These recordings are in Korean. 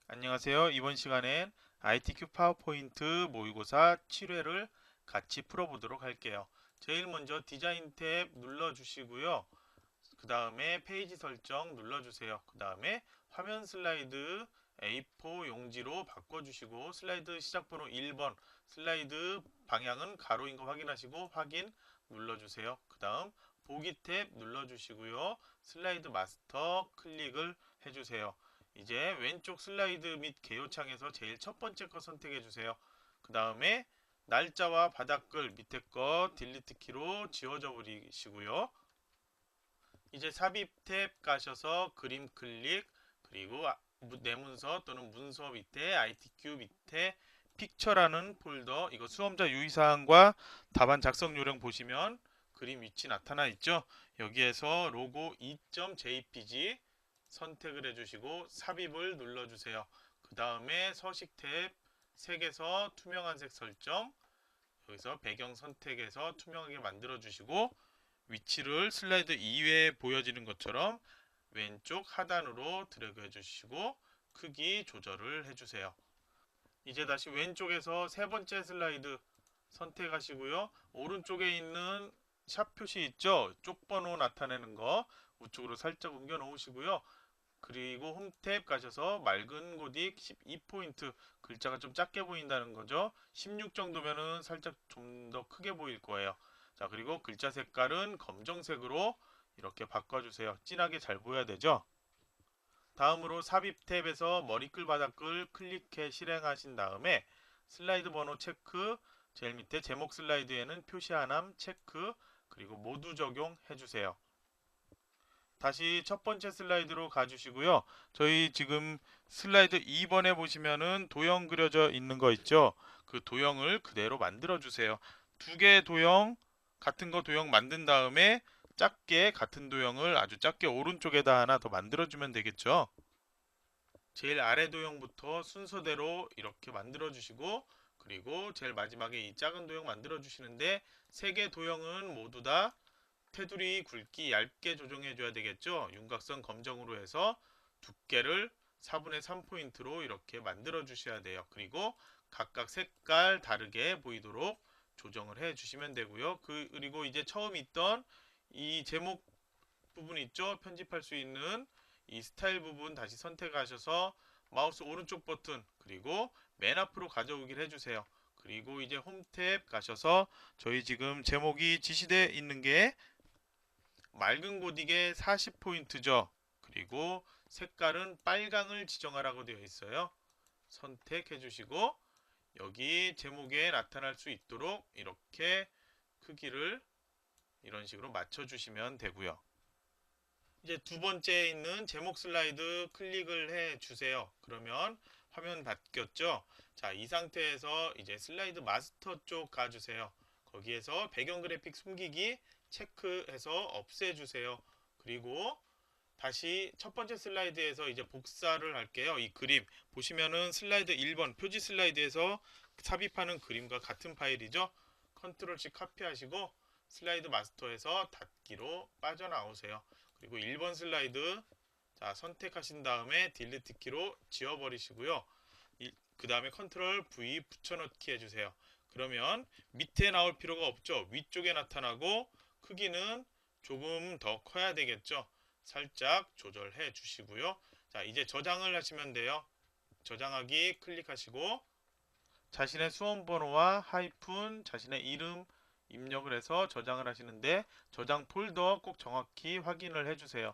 안녕하세요. 이번 시간엔 ITQ 파워포인트 모의고사 7회를 같이 풀어보도록 할게요. 제일 먼저 디자인 탭 눌러주시고요. 그 다음에 페이지 설정 눌러주세요. 그 다음에 화면 슬라이드 A4 용지로 바꿔주시고 슬라이드 시작번호 1번 슬라이드 방향은 가로인 거 확인하시고 확인 눌러주세요. 그 다음 보기 탭 눌러주시고요. 슬라이드 마스터 클릭을 해주세요. 이제 왼쪽 슬라이드 및 개요창에서 제일 첫 번째 거 선택해 주세요. 그 다음에 날짜와 바닥글 밑에 거 딜리트 키로 지워져 버리시고요. 이제 삽입 탭 가셔서 그림 클릭 그리고 내 문서 또는 문서 밑에 ITQ 밑에 픽처라는 폴더 이거 수험자 유의사항과 답안 작성 요령 보시면 그림 위치 나타나 있죠. 여기에서 로고 2.jpg 선택을 해주시고 삽입을 눌러주세요. 그 다음에 서식 탭 색에서 투명한 색 설정 여기서 배경 선택해서 투명하게 만들어 주시고 위치를 슬라이드 이외에 보여지는 것처럼 왼쪽 하단으로 드래그 해주시고 크기 조절을 해주세요. 이제 다시 왼쪽에서 세 번째 슬라이드 선택하시고요. 오른쪽에 있는 샵 표시 있죠? 쪽번호 나타내는 거 우측으로 살짝 옮겨 놓으시고요. 그리고 홈 탭 가셔서 맑은 고딕 12포인트 글자가 좀 작게 보인다는 거죠. 16 정도면은 살짝 좀 더 크게 보일 거예요. 자, 그리고 글자 색깔은 검정색으로 이렇게 바꿔주세요. 진하게 잘 보여야 되죠. 다음으로 삽입 탭에서 머리글 바닥글 클릭해 실행하신 다음에 슬라이드 번호 체크 제일 밑에 제목 슬라이드에는 표시하남 체크 그리고 모두 적용해 주세요. 다시 첫 번째 슬라이드로 가주시고요. 저희 지금 슬라이드 2번에 보시면은 도형 그려져 있는 거 있죠? 그 도형을 그대로 만들어 주세요. 두 개의 도형, 같은 거 도형 만든 다음에 작게 같은 도형을 아주 작게 오른쪽에다 하나 더 만들어 주면 되겠죠? 제일 아래 도형부터 순서대로 이렇게 만들어 주시고 그리고 제일 마지막에 이 작은 도형 만들어 주시는데 세 개 도형은 모두 다 테두리 굵기 얇게 조정해 줘야 되겠죠. 윤곽선 검정으로 해서 두께를 4분의 3포인트로 이렇게 만들어 주셔야 돼요. 그리고 각각 색깔 다르게 보이도록 조정을 해 주시면 되고요. 그리고 이제 처음 있던 이 제목 부분 있죠. 편집할 수 있는 이 스타일 부분 다시 선택하셔서 마우스 오른쪽 버튼 그리고 맨 앞으로 가져오길 해주세요. 그리고 이제 홈 탭 가셔서 저희 지금 제목이 지시되어 있는 게 맑은 고딕의 40포인트죠. 그리고 색깔은 빨강을 지정하라고 되어 있어요. 선택해 주시고 여기 제목에 나타날 수 있도록 이렇게 크기를 이런 식으로 맞춰 주시면 되고요. 이제 두 번째에 있는 제목 슬라이드 클릭을 해 주세요. 그러면 화면 바뀌었죠? 자, 이 상태에서 이제 슬라이드 마스터 쪽 가주세요. 거기에서 배경 그래픽 숨기기 체크해서 없애주세요. 그리고 다시 첫 번째 슬라이드에서 이제 복사를 할게요. 이 그림 보시면은 슬라이드 1번 표지 슬라이드에서 삽입하는 그림과 같은 파일이죠. 컨트롤 C 카피하시고 슬라이드 마스터에서 닫기로 빠져나오세요. 그리고 1번 슬라이드 자, 선택하신 다음에 딜리트 키로 지워버리시고요. 그 다음에 컨트롤 V 붙여넣기 해주세요. 그러면 밑에 나올 필요가 없죠. 위쪽에 나타나고 크기는 조금 더 커야 되겠죠. 살짝 조절해 주시고요. 자, 이제 저장을 하시면 돼요. 저장하기 클릭하시고 자신의 수험번호와 하이픈 자신의 이름 입력을 해서 저장을 하시는데 저장 폴더 꼭 정확히 확인을 해주세요.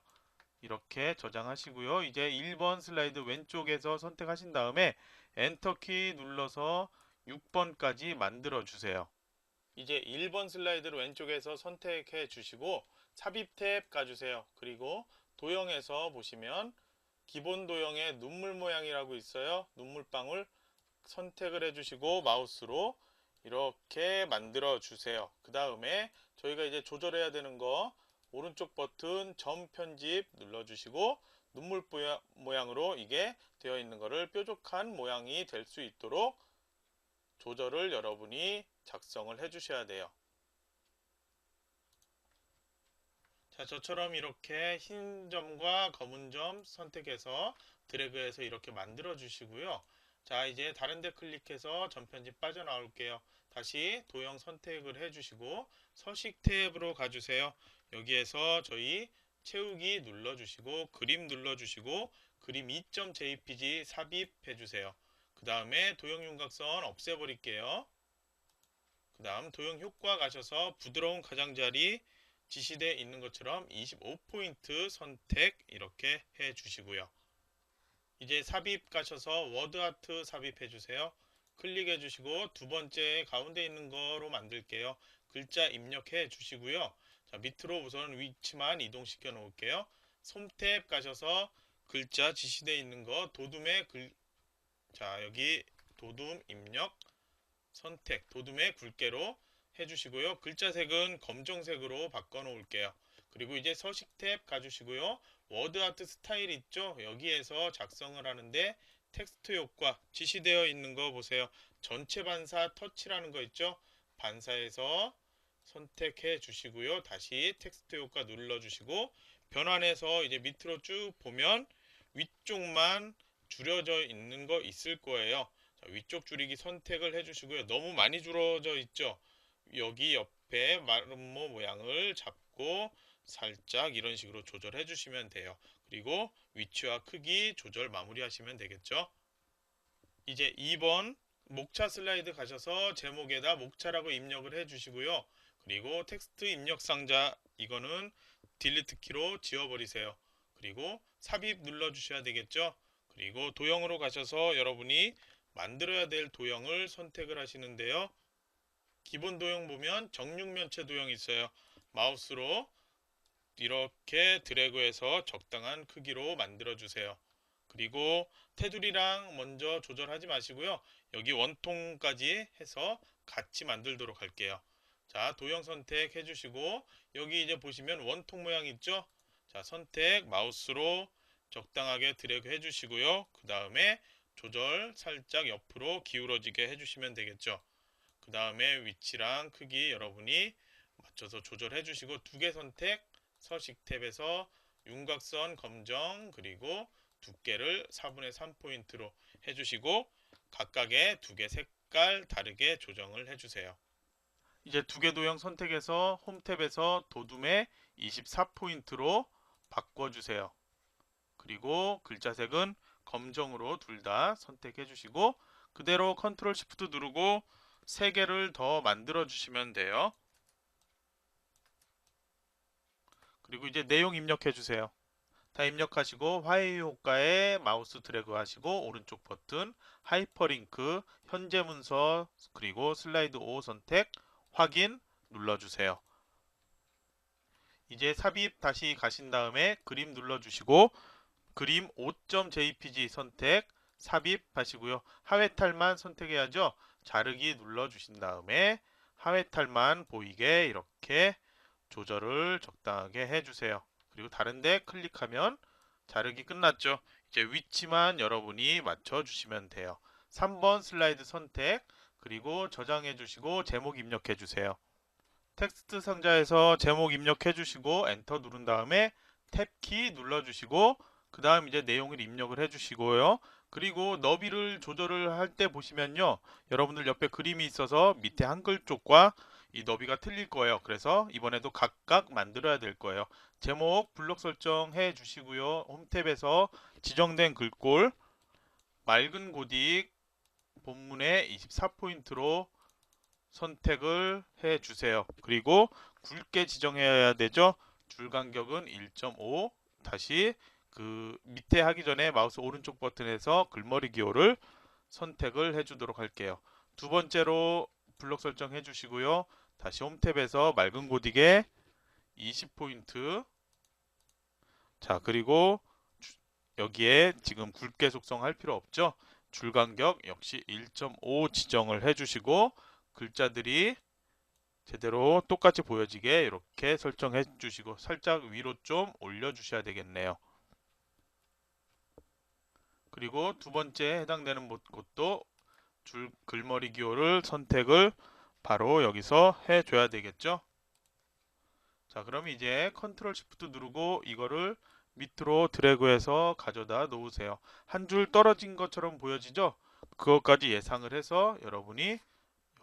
이렇게 저장하시고요. 이제 1번 슬라이드 왼쪽에서 선택하신 다음에 엔터키 눌러서 6번까지 만들어 주세요. 이제 1번 슬라이드를 왼쪽에서 선택해 주시고 삽입 탭 가주세요. 그리고 도형에서 보시면 기본 도형의 눈물 모양이라고 있어요. 눈물방울 선택을 해주시고 마우스로 이렇게 만들어 주세요. 그 다음에 저희가 이제 조절해야 되는 거 오른쪽 버튼 점 편집 눌러주시고 눈물 모양으로 이게 되어 있는 거를 뾰족한 모양이 될 수 있도록 조절을 여러분이 작성을 해 주셔야 돼요. 자, 저처럼 이렇게 흰 점과 검은 점 선택해서 드래그해서 이렇게 만들어 주시고요. 자, 이제 다른 데 클릭해서 전편집 빠져나올게요. 다시 도형 선택을 해주시고 서식 탭으로 가주세요. 여기에서 저희 채우기 눌러주시고 그림 눌러주시고 그림 2.jpg 삽입해주세요. 그 다음에 도형 윤곽선 없애버릴게요. 그 다음 도형 효과 가셔서 부드러운 가장자리 지시되어 있는 것처럼 25포인트 선택 이렇게 해주시고요. 이제 삽입 가셔서 워드 아트 삽입해 주세요. 클릭해 주시고 두 번째 가운데 있는 거로 만들게요. 글자 입력해 주시고요. 자, 밑으로 우선 위치만 이동시켜 놓을게요. 솜탭 가셔서 글자 지시되어 있는 거 도둠의 자, 여기 도둠 입력 선택 도둠의 굵게로 해주시고요. 글자 색은 검정색으로 바꿔 놓을게요. 그리고 이제 서식 탭 가주시고요. 워드 아트 스타일 있죠? 여기에서 작성을 하는데 텍스트 효과 지시되어 있는 거 보세요. 전체 반사 터치라는 거 있죠? 반사에서 선택해 주시고요. 다시 텍스트 효과 눌러 주시고 변환해서 이제 밑으로 쭉 보면 위쪽만 줄여져 있는 거 있을 거예요. 자, 위쪽 줄이기 선택을 해주시고요. 너무 많이 줄어져 있죠? 여기 옆에 마름모 모양을 잡고 살짝 이런 식으로 조절해 주시면 돼요. 그리고 위치와 크기 조절 마무리하시면 되겠죠? 이제 2번 목차 슬라이드 가셔서 제목에다 목차라고 입력을 해 주시고요. 그리고 텍스트 입력 상자 이거는 딜리트 키로 지워버리세요. 그리고 삽입 눌러 주셔야 되겠죠? 그리고 도형으로 가셔서 여러분이 만들어야 될 도형을 선택을 하시는데요. 기본 도형 보면 정육면체 도형이 있어요. 마우스로 이렇게 드래그해서 적당한 크기로 만들어 주세요. 그리고 테두리랑 먼저 조절하지 마시고요. 여기 원통까지 해서 같이 만들도록 할게요. 자, 도형 선택해 주시고 여기 이제 보시면 원통 모양 있죠? 자, 선택 마우스로 적당하게 드래그 해 주시고요. 그 다음에 조절 살짝 옆으로 기울어지게 해주시면 되겠죠. 그 다음에 위치랑 크기 여러분이 맞춰서 조절해 주시고 두 개 선택 서식 탭에서 윤곽선 검정 그리고 두께를 4분의 3포인트로 해주시고 각각의 두 개 색깔 다르게 조정을 해주세요. 이제 두 개 도형 선택해서 홈 탭에서 도둠의 24포인트로 바꿔주세요. 그리고 글자색은 검정으로 둘 다 선택해 주시고 그대로 컨트롤 시프트 누르고 3개를 더 만들어 주시면 돼요. 그리고 이제 내용 입력해 주세요. 다 입력하시고 화해 효과에 마우스 드래그 하시고 오른쪽 버튼 하이퍼링크 현재 문서 그리고 슬라이드 5 선택 확인 눌러주세요. 이제 삽입 다시 가신 다음에 그림 눌러주시고 그림 5.jpg 선택 삽입하시고요. 하회탈만 선택해야죠. 자르기 눌러주신 다음에 하회탈만 보이게 이렇게 조절을 적당하게 해주세요. 그리고 다른데 클릭하면 자르기 끝났죠. 이제 위치만 여러분이 맞춰주시면 돼요. 3번 슬라이드 선택 그리고 저장해 주시고 제목 입력해 주세요. 텍스트 상자에서 제목 입력해 주시고 엔터 누른 다음에 탭키 눌러 주시고 그 다음 이제 내용을 입력을 해 주시고요. 그리고 너비를 조절을 할 때 보시면요. 여러분들 옆에 그림이 있어서 밑에 한글 쪽과 이 너비가 틀릴 거예요. 그래서 이번에도 각각 만들어야 될 거예요. 제목 블록 설정해 주시고요. 홈탭에서 지정된 글꼴 맑은 고딕 본문에 24포인트로 선택을 해 주세요. 그리고 굵게 지정해야 되죠. 줄 간격은 1.5 다시 그 밑에 하기 전에 마우스 오른쪽 버튼에서 글머리 기호를 선택을 해 주도록 할게요. 두 번째로 블록 설정해 주시고요. 다시 홈탭에서 맑은 고딕에 20포인트 자 그리고 여기에 지금 굵게 속성할 필요 없죠. 줄 간격 역시 1.5 지정을 해 주시고 글자들이 제대로 똑같이 보여지게 이렇게 설정해 주시고 살짝 위로 좀 올려 주셔야 되겠네요. 그리고 두 번째 해당되는 곳도 줄 글머리 기호를 선택을 바로 여기서 해줘야 되겠죠. 자 그럼 이제 컨트롤 시프트 누르고 이거를 밑으로 드래그해서 가져다 놓으세요. 한 줄 떨어진 것처럼 보여지죠? 그것까지 예상을 해서 여러분이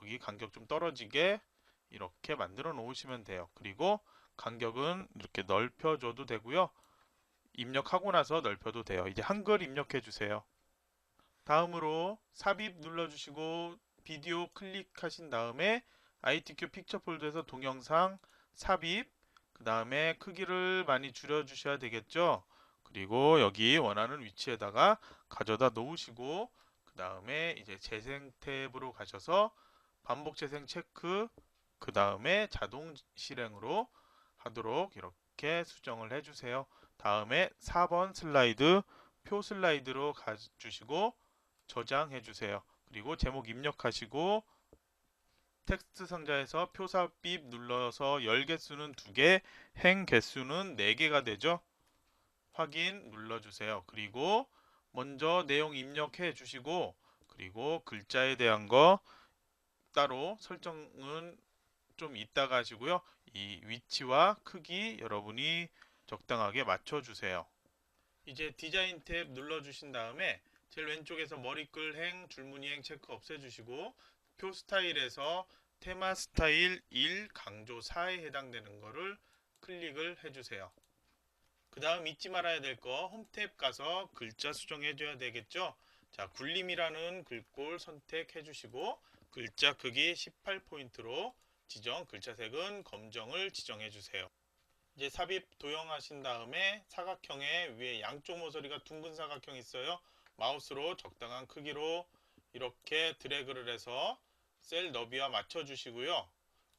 여기 간격 좀 떨어지게 이렇게 만들어 놓으시면 돼요. 그리고 간격은 이렇게 넓혀줘도 되고요. 입력하고 나서 넓혀도 돼요. 이제 한글 입력해 주세요. 다음으로 삽입 눌러주시고 비디오 클릭하신 다음에 ITQ 픽처 폴더에서 동영상 삽입, 그 다음에 크기를 많이 줄여주셔야 되겠죠. 그리고 여기 원하는 위치에다가 가져다 놓으시고 그 다음에 이제 재생 탭으로 가셔서 반복 재생 체크, 그 다음에 자동 실행으로 하도록 이렇게 수정을 해주세요. 다음에 4번 슬라이드, 표 슬라이드로 가주시고 저장해 주세요. 그리고 제목 입력하시고 텍스트 상자에서 표 삽입 눌러서 열 개수는 2개, 행 개수는 4개가 되죠. 확인 눌러주세요. 그리고 먼저 내용 입력해 주시고 그리고 글자에 대한 거 따로 설정은 좀 이따가 하시고요. 이 위치와 크기 여러분이 적당하게 맞춰주세요. 이제 디자인 탭 눌러주신 다음에 제일 왼쪽에서 머리글 행, 줄무늬 행 체크 없애주시고 표 스타일에서 테마 스타일 1, 강조 4에 해당되는 거를 클릭을 해주세요. 그 다음 잊지 말아야 될 거 홈 탭 가서 글자 수정해줘야 되겠죠. 자, 굴림이라는 글꼴 선택해 주시고 글자 크기 18포인트로 지정, 글자 색은 검정을 지정해 주세요. 이제 삽입 도형하신 다음에 사각형의 위에 양쪽 모서리가 둥근 사각형 있어요. 마우스로 적당한 크기로 이렇게 드래그를 해서 셀 너비와 맞춰 주시고요.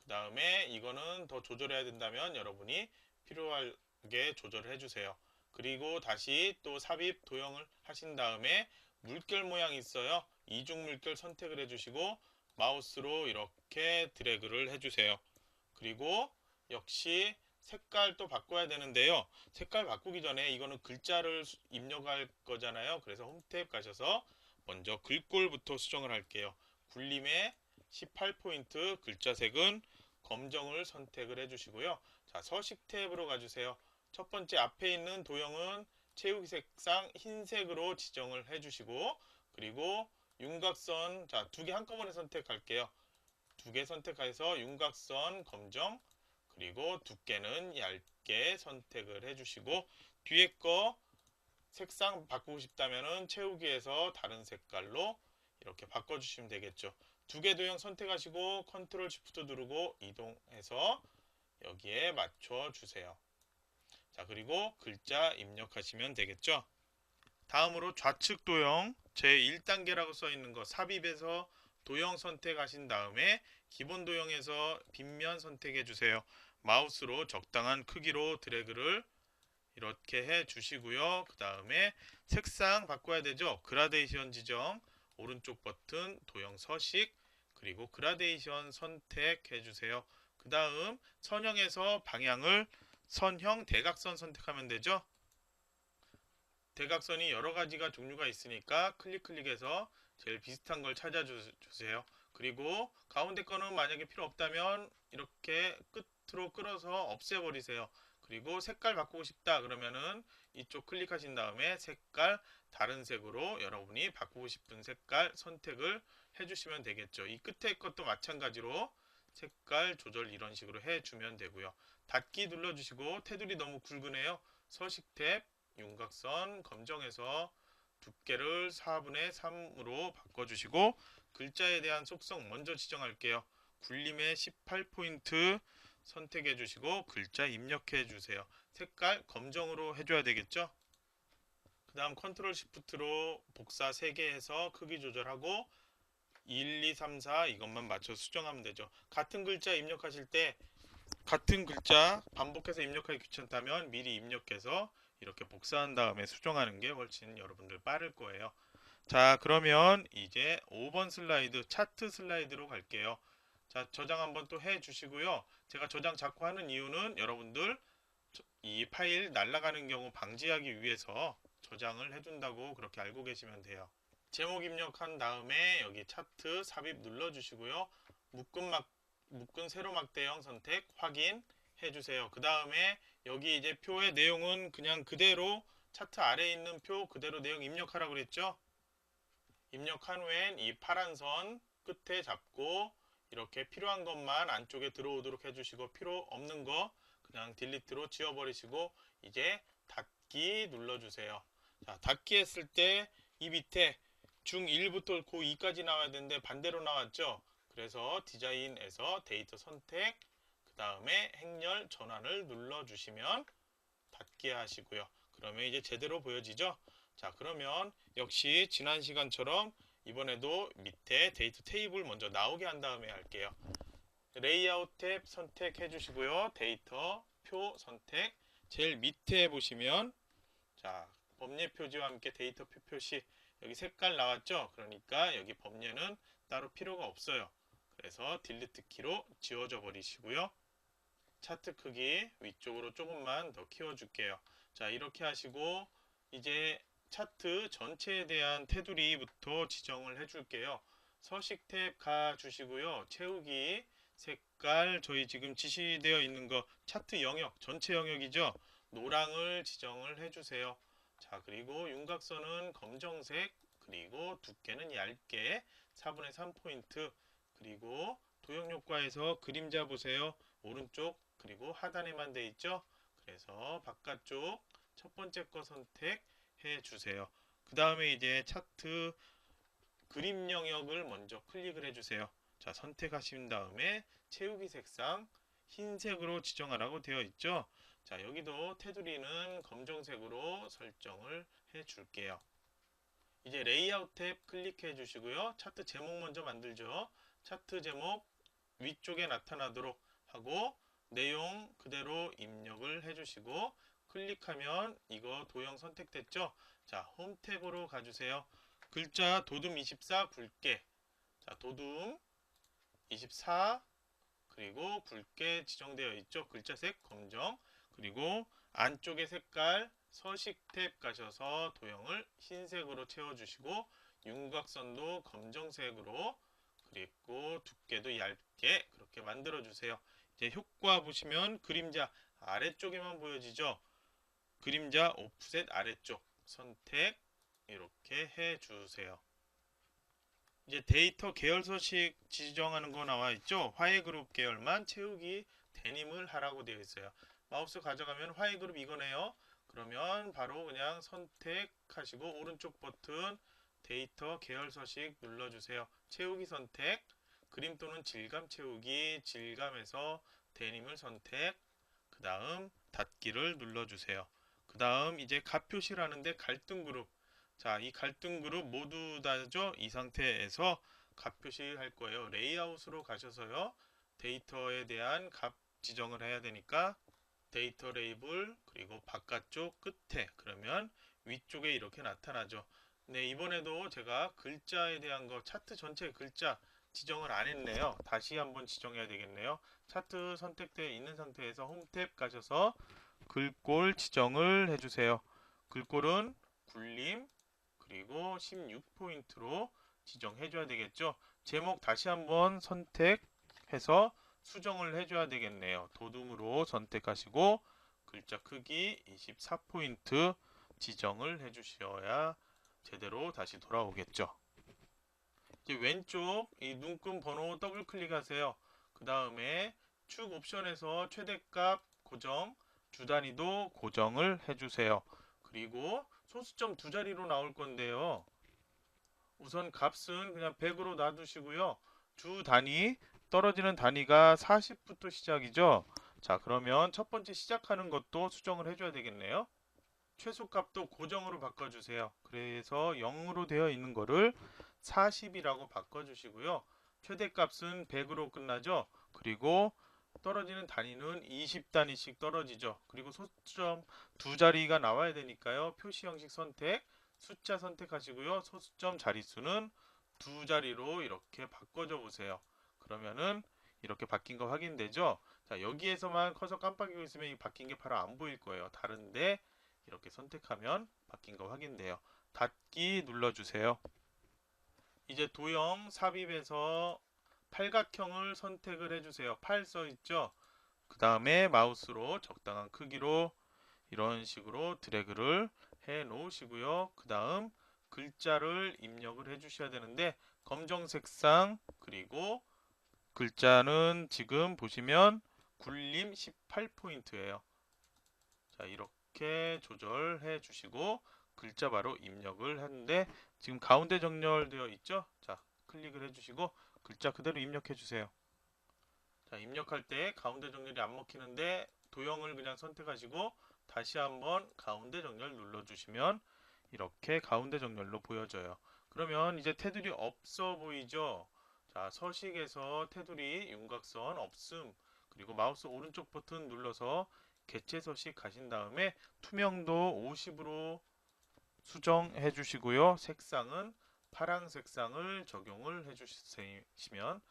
그 다음에 이거는 더 조절해야 된다면 여러분이 필요하게 조절을 해주세요. 그리고 다시 또 삽입 도형을 하신 다음에 물결 모양이 있어요. 이중 물결 선택을 해주시고 마우스로 이렇게 드래그를 해주세요. 그리고 역시 색깔 또 바꿔야 되는데요. 색깔 바꾸기 전에 이거는 글자를 입력할 거잖아요. 그래서 홈 탭 가셔서 먼저 글꼴부터 수정을 할게요. 굴림의 18포인트 글자 색은 검정을 선택을 해주시고요. 자, 서식 탭으로 가주세요. 첫 번째 앞에 있는 도형은 채우기 색상 흰색으로 지정을 해주시고 그리고 윤곽선, 자, 2개 한꺼번에 선택할게요. 2개 선택해서 윤곽선 검정, 그리고 두께는 얇게 선택을 해주시고 뒤에 거 색상 바꾸고 싶다면 채우기에서 다른 색깔로 이렇게 바꿔주시면 되겠죠. 2개 도형 선택하시고 컨트롤 시프트 누르고 이동해서 여기에 맞춰주세요. 자, 그리고 글자 입력하시면 되겠죠. 다음으로 좌측 도형 제1단계라고 써있는 거 삽입에서 도형 선택하신 다음에 기본 도형에서 빗면 선택해 주세요. 마우스로 적당한 크기로 드래그를 이렇게 해 주시고요. 그 다음에 색상 바꿔야 되죠. 그라데이션 지정, 오른쪽 버튼 도형 서식, 그리고 그라데이션 선택해 주세요. 그 다음 선형에서 방향을 선형 대각선 선택하면 되죠. 대각선이 여러 가지가 종류가 있으니까 클릭해서 제일 비슷한 걸 찾아주세요. 그리고 가운데 거는 만약에 필요 없다면 이렇게 끝으로 끌어서 없애버리세요. 그리고 색깔 바꾸고 싶다 그러면은 이쪽 클릭하신 다음에 색깔 다른 색으로 여러분이 바꾸고 싶은 색깔 선택을 해주시면 되겠죠. 이 끝에 것도 마찬가지로 색깔 조절 이런 식으로 해주면 되고요. 닫기 눌러주시고 테두리 너무 굵으네요. 서식 탭 윤곽선 검정에서 두께를 4분의 3으로 바꿔주시고 글자에 대한 속성 먼저 지정할게요. 굴림의 18포인트 선택해 주시고 글자 입력해 주세요. 색깔 검정으로 해줘야 되겠죠. 그 다음 컨트롤 시프트로 복사 3개 해서 크기 조절하고 1, 2, 3, 4 이것만 맞춰 수정하면 되죠. 같은 글자 입력하실 때 같은 글자 반복해서 입력하기 귀찮다면 미리 입력해서 이렇게 복사한 다음에 수정하는 게 훨씬 여러분들 빠를 거예요. 자, 그러면 이제 5번 슬라이드 차트 슬라이드로 갈게요. 자, 저장 한번 또 해 주시고요. 제가 저장 자꾸 하는 이유는 여러분들 이 파일 날아가는 경우 방지하기 위해서 저장을 해둔다고 그렇게 알고 계시면 돼요. 제목 입력한 다음에 여기 차트 삽입 눌러주시고요. 묶은 세로 막대형 선택 확인해 주세요. 그 다음에 여기 이제 표의 내용은 그냥 그대로 차트 아래에 있는 표 그대로 내용 입력하라고 그랬죠? 입력한 후엔 이 파란 선 끝에 잡고 이렇게 필요한 것만 안쪽에 들어오도록 해주시고 필요 없는 거 그냥 딜리트로 지워버리시고 이제 닫기 눌러주세요. 자, 닫기 했을 때 이 밑에 중1부터 고2까지 나와야 되는데 반대로 나왔죠? 그래서 디자인에서 데이터 선택 그 다음에 행렬 전환을 눌러주시면 닫기 하시고요. 그러면 이제 제대로 보여지죠? 자, 그러면 역시 지난 시간처럼 이번에도 밑에 데이터 테이블 먼저 나오게 한 다음에 할게요. 레이아웃 탭 선택해 주시고요. 데이터 표 선택 제일 밑에 보시면 자, 범례 표지와 함께 데이터 표 표시 여기 색깔 나왔죠? 그러니까 여기 범례는 따로 필요가 없어요. 그래서 딜리트 키로 지워져 버리시고요. 차트 크기 위쪽으로 조금만 더 키워줄게요. 자, 이렇게 하시고 이제 차트 전체에 대한 테두리부터 지정을 해줄게요. 서식 탭 가주시고요. 채우기 색깔 저희 지금 지시되어 있는 거 차트 영역 전체 영역이죠. 노랑을 지정을 해주세요. 자, 그리고 윤곽선은 검정색 그리고 두께는 얇게 4분의 3포인트 그리고 도형효과에서 그림자 보세요. 오른쪽 그리고 하단에만 돼 있죠. 그래서 바깥쪽 첫 번째 거 선택해 주세요. 그 다음에 이제 차트 그림 영역을 먼저 클릭을 해주세요. 자, 선택하신 다음에 채우기 색상 흰색으로 지정하라고 되어 있죠. 자, 여기도 테두리는 검정색으로 설정을 해 줄게요. 이제 레이아웃 탭 클릭해 주시고요. 차트 제목 먼저 만들죠. 차트 제목 위쪽에 나타나도록 하고 내용 그대로 입력을 해주시고 클릭하면 이거 도형 선택됐죠? 자, 홈 탭으로 가주세요. 글자 도둠 24 굵게 자, 도둠 24 그리고 굵게 지정되어 있죠. 글자색 검정 그리고 안쪽의 색깔 서식 탭 가셔서 도형을 흰색으로 채워주시고 윤곽선도 검정색으로 그리고 두께도 얇게 그렇게 만들어 주세요. 이제 효과 보시면 그림자 아래쪽에만 보여지죠. 그림자 오프셋 아래쪽 선택 이렇게 해 주세요. 이제 데이터 계열 서식 지정하는 거 나와 있죠. 화해 그룹 계열만 채우기 데님을 하라고 되어 있어요. 마우스 가져가면 화해 그룹 이거네요. 그러면 바로 그냥 선택하시고 오른쪽 버튼 데이터 계열 서식 눌러주세요. 채우기 선택 그림 또는 질감 채우기 질감에서 데님을 선택 그 다음 닫기를 눌러주세요. 그 다음 이제 값 표시라는데 갈등 그룹 자, 이 갈등 그룹 모두 다죠. 이 상태에서 값 표시할 거예요. 레이아웃으로 가셔서요. 데이터에 대한 값 지정을 해야 되니까 데이터 레이블 그리고 바깥쪽 끝에 그러면 위쪽에 이렇게 나타나죠. 네, 이번에도 제가 글자에 대한 거 차트 전체 글자 지정을 안 했네요. 다시 한번 지정해야 되겠네요. 차트 선택되어 있는 상태에서 홈 탭 가셔서 글꼴 지정을 해주세요. 글꼴은 굴림 그리고 16포인트로 지정해 줘야 되겠죠. 제목 다시 한번 선택해서 수정을 해줘야 되겠네요. 도둠으로 선택하시고 글자 크기 24포인트 지정을 해주셔야 제대로 다시 돌아오겠죠. 이제 왼쪽 이 눈금 번호 더블 클릭하세요. 그 다음에 축 옵션에서 최대값 고정, 주 단위도 고정을 해주세요. 그리고 소수점 두 자리로 나올 건데요. 우선 값은 그냥 100으로 놔두시고요. 주 단위 떨어지는 단위가 40부터 시작이죠. 자, 그러면 첫 번째 시작하는 것도 수정을 해줘야 되겠네요. 최소값도 고정으로 바꿔주세요. 그래서 0으로 되어 있는 거를 40이라고 바꿔주시고요. 최대값은 100으로 끝나죠. 그리고 떨어지는 단위는 20단위씩 떨어지죠. 그리고 소수점 두 자리가 나와야 되니까요. 표시 형식 선택, 숫자 선택하시고요. 소수점 자릿수는 두 자리로 이렇게 바꿔줘 보세요. 그러면은 이렇게 바뀐 거 확인되죠? 자, 여기에서만 커서 깜빡이고 있으면 이 바뀐 게 바로 안 보일 거예요. 다른데 이렇게 선택하면 바뀐 거 확인돼요. 닫기 눌러주세요. 이제 도형 삽입에서 팔각형을 선택을 해주세요. 8 써있죠? 그 다음에 마우스로 적당한 크기로 이런 식으로 드래그를 해 놓으시고요. 그 다음 글자를 입력을 해 주셔야 되는데 검정색상 그리고 글자는 지금 보시면 굴림 18포인트예요. 자, 이렇게 조절해 주시고 글자 바로 입력을 하는데 지금 가운데 정렬되어 있죠? 자, 클릭을 해 주시고 글자 그대로 입력해 주세요. 자, 입력할 때 가운데 정렬이 안 먹히는데 도형을 그냥 선택하시고 다시 한번 가운데 정렬 눌러주시면 이렇게 가운데 정렬로 보여져요. 그러면 이제 테두리 없어 보이죠? 자, 서식에서 테두리 윤곽선 없음 그리고 마우스 오른쪽 버튼 눌러서 개체 서식 가신 다음에 투명도 50으로 수정해 주시고요. 색상은 파랑 색상을 적용을 해 주시면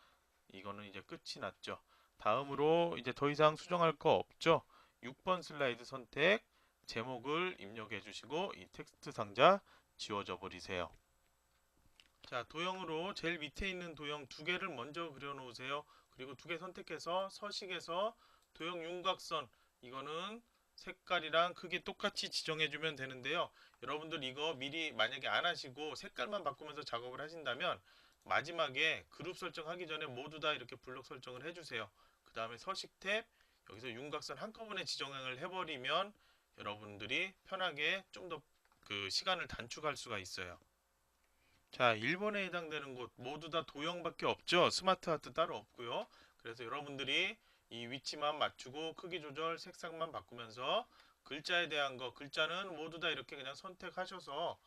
이거는 이제 끝이 났죠. 다음으로 이제 더 이상 수정할 거 없죠. 6번 슬라이드 선택, 제목을 입력해 주시고 이 텍스트 상자 지워져 버리세요. 자, 도형으로 제일 밑에 있는 도형 두 개를 먼저 그려 놓으세요. 그리고 두 개 선택해서 서식에서 도형 윤곽선 이거는 색깔이랑 크기 똑같이 지정해 주면 되는데요. 여러분들 이거 미리 만약에 안 하시고 색깔만 바꾸면서 작업을 하신다면 마지막에 그룹 설정하기 전에 모두 다 이렇게 블록 설정을 해주세요. 그 다음에 서식 탭 여기서 윤곽선 한꺼번에 지정을 해버리면 여러분들이 편하게 좀 더 그 시간을 단축할 수가 있어요. 자, 1번에 해당되는 곳 모두 다 도형밖에 없죠. 스마트 아트 따로 없고요. 그래서 여러분들이 이 위치만 맞추고 크기 조절, 색상만 바꾸면서 글자에 대한 거, 글자는 모두 다 이렇게 그냥 선택하셔서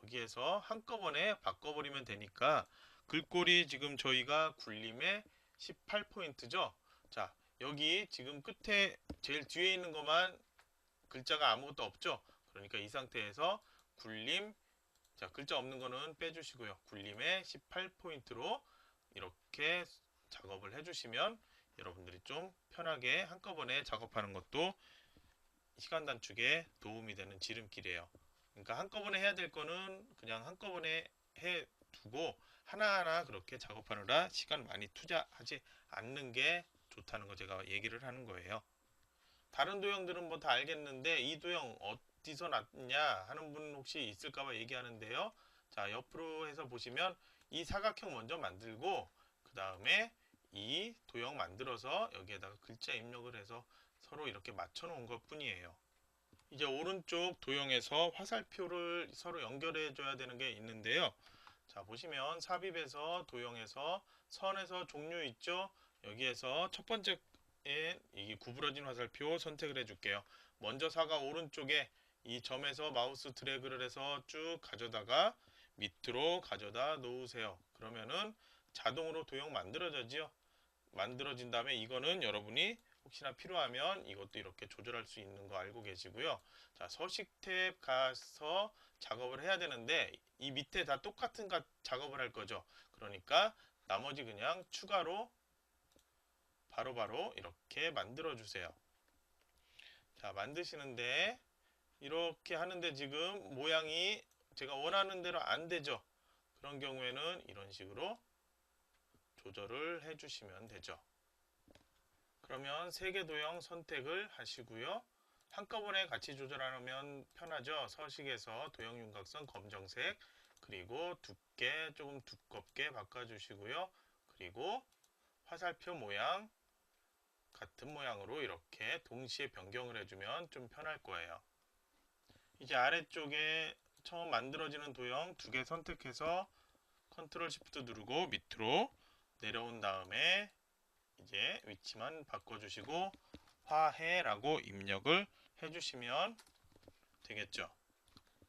여기에서 한꺼번에 바꿔버리면 되니까 글꼴이 지금 저희가 굴림에 18포인트죠. 자, 여기 지금 끝에 제일 뒤에 있는 것만 글자가 아무것도 없죠. 그러니까 이 상태에서 굴림 자, 글자 없는 거는 빼주시고요. 굴림에 18포인트로 이렇게 작업을 해주시면 여러분들이 좀 편하게 한꺼번에 작업하는 것도 시간 단축에 도움이 되는 지름길이에요. 그러니까 한꺼번에 해야 될 거는 그냥 한꺼번에 해 두고 하나하나 그렇게 작업하느라 시간 많이 투자하지 않는 게 좋다는 거 제가 얘기를 하는 거예요. 다른 도형들은 뭐 다 알겠는데 이 도형 어디서 났냐 하는 분 혹시 있을까봐 얘기하는데요. 자, 옆으로 해서 보시면 이 사각형 먼저 만들고 그 다음에 이 도형 만들어서 여기에다가 글자 입력을 해서 서로 이렇게 맞춰 놓은 것 뿐이에요. 이제 오른쪽 도형에서 화살표를 서로 연결해 줘야 되는 게 있는데요. 자, 보시면 삽입에서 도형에서 선에서 종류 있죠. 여기에서 첫 번째 이 구부러진 화살표 선택을 해줄게요. 먼저 사각 오른쪽에 이 점에서 마우스 드래그를 해서 쭉 가져다가 밑으로 가져다 놓으세요. 그러면은 자동으로 도형 만들어지죠. 만들어진 다음에 이거는 여러분이 혹시나 필요하면 이것도 이렇게 조절할 수 있는 거 알고 계시고요. 자, 서식 탭 가서 작업을 해야 되는데 이 밑에 다 똑같은 작업을 할 거죠. 그러니까 나머지 그냥 추가로 바로바로 이렇게 만들어 주세요. 자, 만드시는데 이렇게 하는데 지금 모양이 제가 원하는 대로 안 되죠. 그런 경우에는 이런 식으로 조절을 해 주시면 되죠. 그러면 세 개 도형 선택을 하시고요. 한꺼번에 같이 조절하면 편하죠. 서식에서 도형 윤곽선 검정색 그리고 두께 조금 두껍게 바꿔주시고요. 그리고 화살표 모양 같은 모양으로 이렇게 동시에 변경을 해주면 좀 편할 거예요. 이제 아래쪽에 처음 만들어지는 도형 두 개 선택해서 컨트롤 시프트 누르고 밑으로 내려온 다음에 이제 위치만 바꿔주시고 화해라고 입력을 해주시면 되겠죠.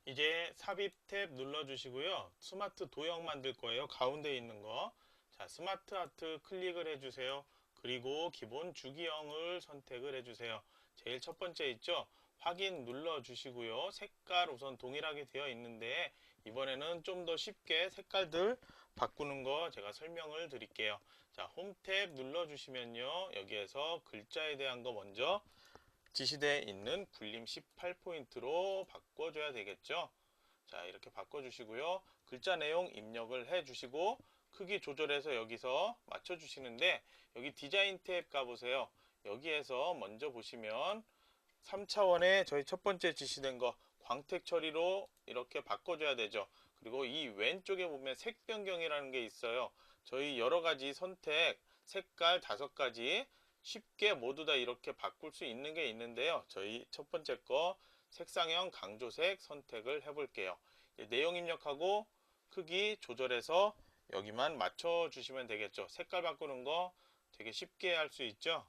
이제 삽입 탭 눌러주시고요. 스마트 도형 만들 거예요. 가운데 있는 거. 자, 스마트 아트 클릭을 해주세요. 그리고 기본 주기형을 선택을 해주세요. 제일 첫 번째 있죠? 확인 눌러주시고요. 색깔 우선 동일하게 되어 있는데 이번에는 좀 더 쉽게 색깔들 바꾸는 거 제가 설명을 드릴게요. 자, 홈 탭 눌러주시면요. 여기에서 글자에 대한 거 먼저 지시되어 있는 굴림 18포인트로 바꿔줘야 되겠죠. 자, 이렇게 바꿔주시고요. 글자 내용 입력을 해주시고 크기 조절해서 여기서 맞춰주시는데 여기 디자인 탭 가보세요. 여기에서 먼저 보시면 3차원에 저희 첫 번째 지시된 거 광택 처리로 이렇게 바꿔줘야 되죠. 그리고 이 왼쪽에 보면 색 변경이라는 게 있어요. 저희 여러 가지 선택, 색깔 5가지 쉽게 모두 다 이렇게 바꿀 수 있는 게 있는데요. 저희 첫 번째 거 색상형 강조색 선택을 해볼게요. 내용 입력하고 크기 조절해서 여기만 맞춰주시면 되겠죠. 색깔 바꾸는 거 되게 쉽게 할 수 있죠.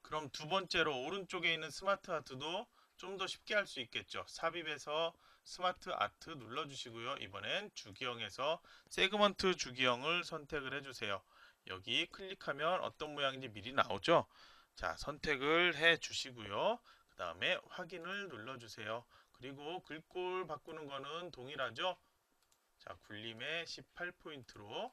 그럼 두 번째로 오른쪽에 있는 스마트 아트도 좀 더 쉽게 할 수 있겠죠. 삽입해서 스마트 아트 눌러주시고요. 이번엔 주기형에서 세그먼트 주기형을 선택을 해주세요. 여기 클릭하면 어떤 모양인지 미리 나오죠. 자, 선택을 해주시고요. 그 다음에 확인을 눌러주세요. 그리고 글꼴 바꾸는 거는 동일하죠. 자, 굴림에 18포인트로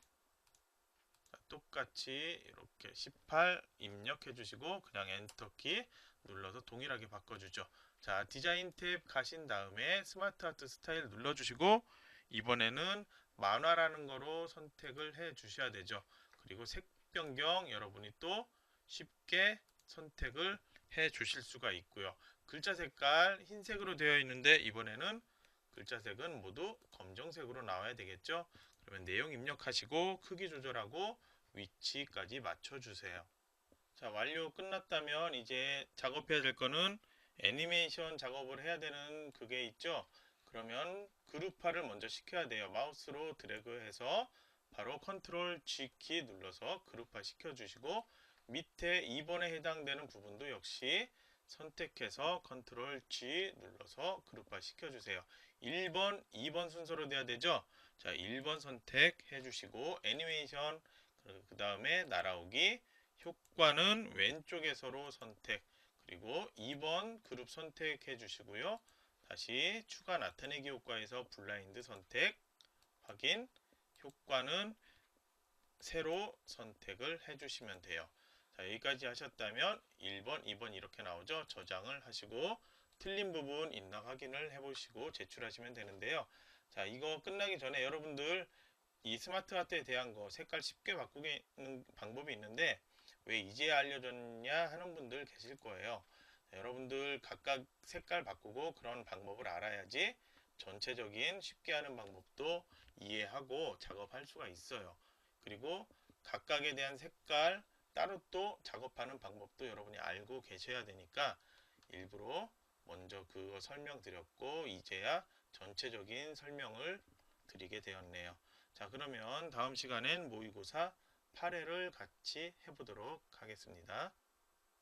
똑같이 이렇게 18 입력해 주시고 그냥 엔터키 눌러서 동일하게 바꿔주죠. 자, 디자인 탭 가신 다음에 스마트 아트 스타일 눌러주시고 이번에는 만화라는 거로 선택을 해 주셔야 되죠. 그리고 색 변경 여러분이 또 쉽게 선택을 해 주실 수가 있고요. 글자 색깔 흰색으로 되어 있는데 이번에는 글자 색은 모두 검정색으로 나와야 되겠죠. 그러면 내용 입력하시고 크기 조절하고 위치까지 맞춰주세요. 자, 완료 끝났다면 이제 작업해야 될 거는 애니메이션 작업을 해야 되는 그게 있죠. 그러면 그룹화를 먼저 시켜야 돼요. 마우스로 드래그해서 바로 컨트롤 G키 눌러서 그룹화 시켜주시고 밑에 2번에 해당되는 부분도 역시 선택해서 컨트롤 G 눌러서 그룹화 시켜주세요. 1번, 2번 순서로 돼야 되죠. 자, 1번 선택해 주시고 애니메이션 그 다음에 날아오기 효과는 왼쪽에서로 선택 그리고 2번 그룹 선택해 주시고요. 다시 추가 나타내기 효과에서 블라인드 선택 확인 효과는 새로 선택을 해주시면 돼요. 자, 여기까지 하셨다면 1번, 2번 이렇게 나오죠. 저장을 하시고 틀린 부분 있나 확인을 해보시고 제출하시면 되는데요. 자, 이거 끝나기 전에 여러분들 이 스마트 아트에 대한 거 색깔 쉽게 바꾸는 방법이 있는데 왜 이제 알려줬냐 하는 분들 계실 거예요. 여러분들 각각 색깔 바꾸고 그런 방법을 알아야지 전체적인 쉽게 하는 방법도 이해하고 작업할 수가 있어요. 그리고 각각에 대한 색깔 따로 또 작업하는 방법도 여러분이 알고 계셔야 되니까 일부러 먼저 그거 설명드렸고 이제야 전체적인 설명을 드리게 되었네요. 자, 그러면 다음 시간엔 모의고사 8회를 같이 해보도록 하겠습니다.